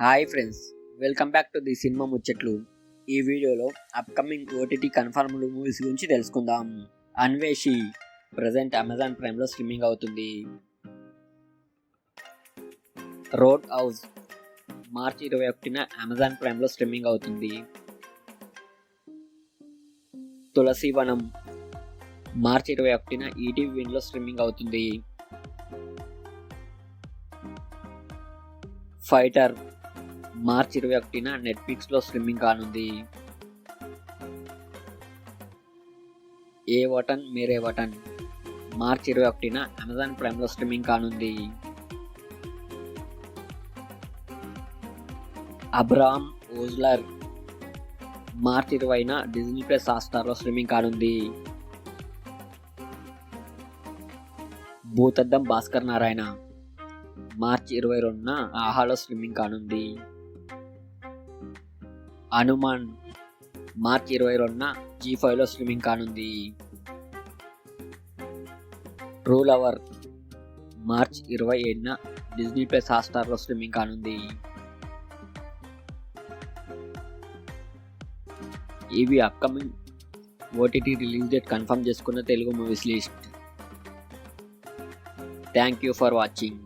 Hi friends, welcome back to the cinema ముచ్చట్లు. ఈ వీడియోలో అప్కమింగ్ ఓటీటీ కన్ఫర్మ్డ్ మూవీస్ గురించి తెలుసుకుందాం. అన్వేషి ప్రజెంట్ అమెజాన్ ప్రైమ్లో స్ట్రీమింగ్ అవుతుంది. రోడ్ హౌస్ మార్చి 21న అమెజాన్ ప్రైమ్లో స్ట్రీమింగ్ అవుతుంది. తులసీవనం మార్చి 21న ఈటీవీ విన్లో స్ట్రీమింగ్ అవుతుంది. ఫైటర్ మార్చి 21న నెట్ఫ్లిక్స్లో స్ట్రీమింగ్ కానుంది. ఏ వటన్ మేరే వటన్ మార్చి 21న అమెజాన్ ప్రైమ్లో స్ట్రీమింగ్ కానుంది. అబ్రహాం ఓజ్లర్ మార్చి 20న డిజ్నీ ప్లస్ హాట్‌స్టార్లో స్ట్రీమింగ్ కానుంది. భూతద్దం భాస్కర్ నారాయణ మార్చి 22న ఆహాలో స్ట్రీమింగ్ కానుంది. హనుమాన్ మార్చి 22న జీ5లో స్ట్రీమింగ్ కానుంది. ట్రూ లవర్ మార్చి 27న డిజ్నీ ప్లస్ హాట్‌స్టార్లో స్ట్రీమింగ్ కానుంది. ఇవి upcoming OTT release date confirm చేసుకున్న Telugu movies list. Thank you for watching.